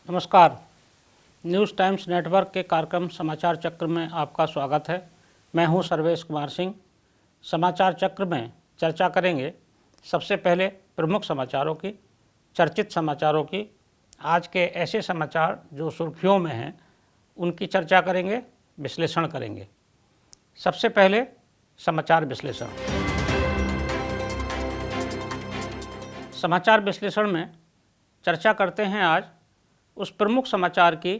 नमस्कार। News times network के कार्यक्रम समाचार चक्र में आपका स्वागत है। मैं हूं सर्वेश कुमार सिंह। समाचार चक्र में चर्चा करेंगे सबसे पहले प्रमुख समाचारों की, चर्चित समाचारों की, आज के ऐसे समाचार जो सुर्खियों में हैं उनकी चर्चा करेंगे, विश्लेषण करेंगे। सबसे पहले समाचार विश्लेषण। समाचार विश्लेषण में चर्चा करते हैं आज उस प्रमुख समाचार की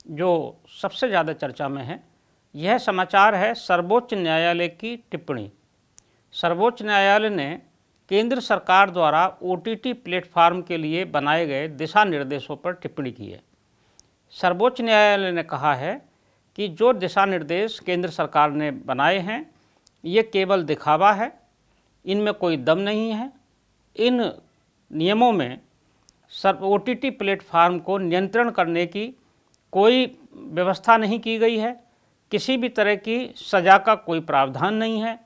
जो सबसे ज़्यादा चर्चा में है। यह समाचार है सर्वोच्च न्यायालय की टिप्पणी। सर्वोच्च न्यायालय ने केंद्र सरकार द्वारा OTT प्लेटफार्म के लिए बनाए गए दिशा निर्देशों पर टिप्पणी की है। सर्वोच्च न्यायालय ने कहा है कि जो दिशा निर्देश केंद्र सरकार ने बनाए हैं ये केवल दिखावा है, इनमें कोई दम नहीं है। इन नियमों में OTT प्लेटफार्म को नियंत्रण करने की कोई व्यवस्था नहीं की गई है। किसी भी तरह की सज़ा का कोई प्रावधान नहीं है।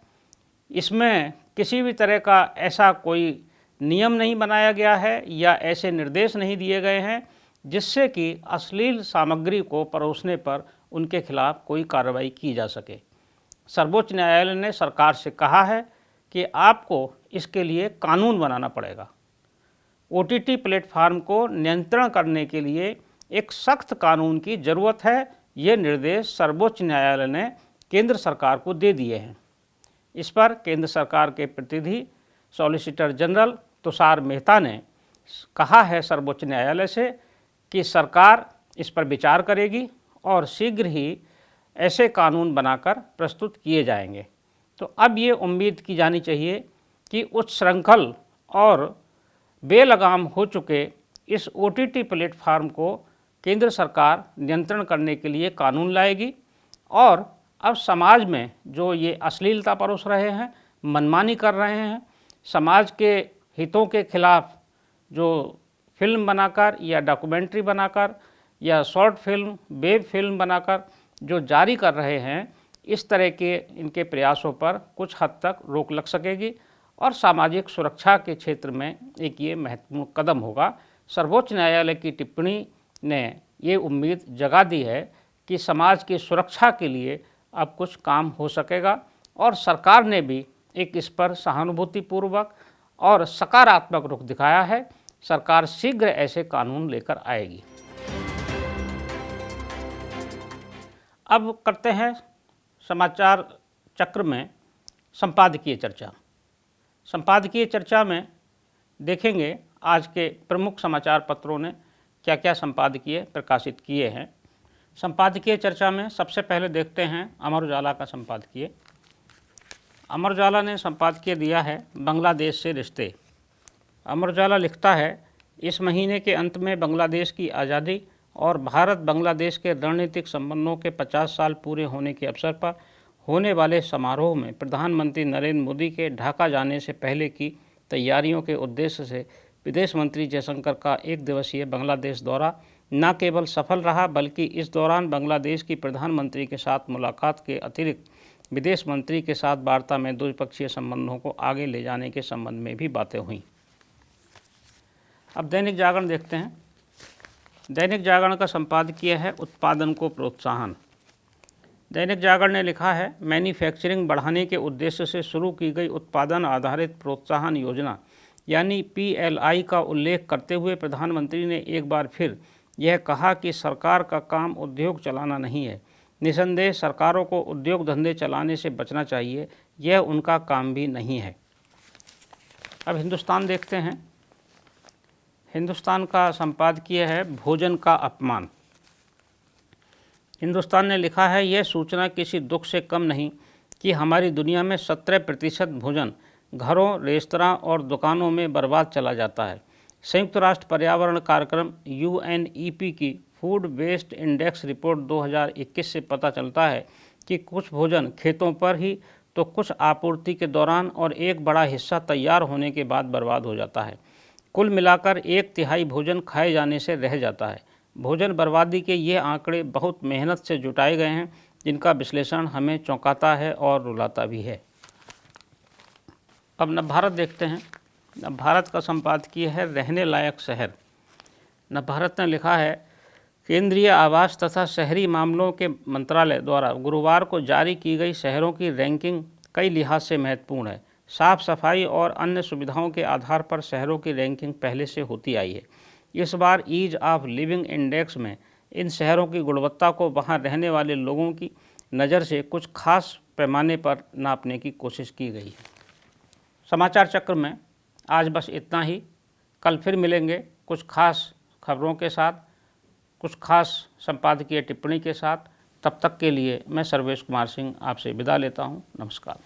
इसमें किसी भी तरह का ऐसा कोई नियम नहीं बनाया गया है या ऐसे निर्देश नहीं दिए गए हैं जिससे कि अश्लील सामग्री को परोसने पर उनके खिलाफ कोई कार्रवाई की जा सके। सर्वोच्च न्यायालय ने सरकार से कहा है कि आपको इसके लिए कानून बनाना पड़ेगा। OTT प्लेटफार्म को नियंत्रण करने के लिए एक सख्त कानून की ज़रूरत है। ये निर्देश सर्वोच्च न्यायालय ने केंद्र सरकार को दे दिए हैं। इस पर केंद्र सरकार के प्रतिनिधि सॉलिसिटर जनरल तुषार मेहता ने कहा है सर्वोच्च न्यायालय से कि सरकार इस पर विचार करेगी और शीघ्र ही ऐसे कानून बनाकर प्रस्तुत किए जाएंगे। तो अब ये उम्मीद की जानी चाहिए कि उच्च श्रृंखल और बेलगाम हो चुके इस OTT प्लेटफार्म को केंद्र सरकार नियंत्रण करने के लिए कानून लाएगी और अब समाज में जो ये अश्लीलता परोस रहे हैं, मनमानी कर रहे हैं, समाज के हितों के खिलाफ जो फिल्म बनाकर या डॉक्यूमेंट्री बनाकर या शॉर्ट फिल्म, वेब फिल्म बनाकर जो जारी कर रहे हैं, इस तरह के इनके प्रयासों पर कुछ हद तक रोक लग सकेगी और सामाजिक सुरक्षा के क्षेत्र में एक ये महत्वपूर्ण कदम होगा। सर्वोच्च न्यायालय की टिप्पणी ने ये उम्मीद जगा दी है कि समाज की सुरक्षा के लिए अब कुछ काम हो सकेगा और सरकार ने भी एक इस पर सहानुभूतिपूर्वक और सकारात्मक रुख दिखाया है। सरकार शीघ्र ऐसे कानून लेकर आएगी। अब करते हैं समाचार चक्र में संपादकीय चर्चा। संपादकीय चर्चा में देखेंगे आज के प्रमुख समाचार पत्रों ने क्या क्या संपादकीय प्रकाशित किए हैं। संपादकीय चर्चा में सबसे पहले देखते हैं अमर उजाला का संपादकीय। अमर उजाला ने संपादकीय दिया है बांग्लादेश से रिश्ते। अमर उजाला लिखता है, इस महीने के अंत में बांग्लादेश की आज़ादी और भारत बांग्लादेश के रणनीतिक संबंधों के 50 साल पूरे होने के अवसर पर होने वाले समारोह में प्रधानमंत्री नरेंद्र मोदी के ढाका जाने से पहले की तैयारियों के उद्देश्य से विदेश मंत्री जयशंकर का एक दिवसीय बांग्लादेश दौरा न केवल सफल रहा बल्कि इस दौरान बांग्लादेश की प्रधानमंत्री के साथ मुलाकात के अतिरिक्त विदेश मंत्री के साथ वार्ता में द्विपक्षीय संबंधों को आगे ले जाने के संबंध में भी बातें हुईं। अब दैनिक जागरण देखते हैं। दैनिक जागरण का संपादकीय है उत्पादन को प्रोत्साहन। दैनिक जागरण ने लिखा है, मैन्युफैक्चरिंग बढ़ाने के उद्देश्य से शुरू की गई उत्पादन आधारित प्रोत्साहन योजना यानी PLI का उल्लेख करते हुए प्रधानमंत्री ने एक बार फिर यह कहा कि सरकार का काम उद्योग चलाना नहीं है। निसंदेह सरकारों को उद्योग धंधे चलाने से बचना चाहिए, यह उनका काम भी नहीं है। अब हिंदुस्तान देखते हैं। हिंदुस्तान का संपादकीय है भोजन का अपमान। हिंदुस्तान ने लिखा है, यह सूचना किसी दुख से कम नहीं कि हमारी दुनिया में 17% भोजन घरों, रेस्तरां और दुकानों में बर्बाद चला जाता है। संयुक्त राष्ट्र पर्यावरण कार्यक्रम UNEP की फूड वेस्ट इंडेक्स रिपोर्ट 2021 से पता चलता है कि कुछ भोजन खेतों पर ही तो कुछ आपूर्ति के दौरान और एक बड़ा हिस्सा तैयार होने के बाद बर्बाद हो जाता है। कुल मिलाकर 1/3 भोजन खाए जाने से रह जाता है। भोजन बर्बादी के ये आंकड़े बहुत मेहनत से जुटाए गए हैं जिनका विश्लेषण हमें चौंकाता है और रुलाता भी है। अब नवभारत देखते हैं। नवभारत का संपादकीय है रहने लायक शहर। नवभारत ने लिखा है, केंद्रीय आवास तथा शहरी मामलों के मंत्रालय द्वारा गुरुवार को जारी की गई शहरों की रैंकिंग कई लिहाज से महत्वपूर्ण है। साफ सफाई और अन्य सुविधाओं के आधार पर शहरों की रैंकिंग पहले से होती आई है। इस बार ईज ऑफ लिविंग इंडेक्स में इन शहरों की गुणवत्ता को वहां रहने वाले लोगों की नज़र से कुछ खास पैमाने पर नापने की कोशिश की गई है। समाचार चक्र में आज बस इतना ही। कल फिर मिलेंगे कुछ खास खबरों के साथ, कुछ खास संपादकीय टिप्पणी के साथ। तब तक के लिए मैं सर्वेश कुमार सिंह आपसे विदा लेता हूँ। नमस्कार।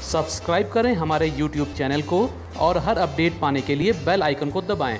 सब्सक्राइब करें हमारे YouTube चैनल को और हर अपडेट पाने के लिए बेल आइकन को दबाएं।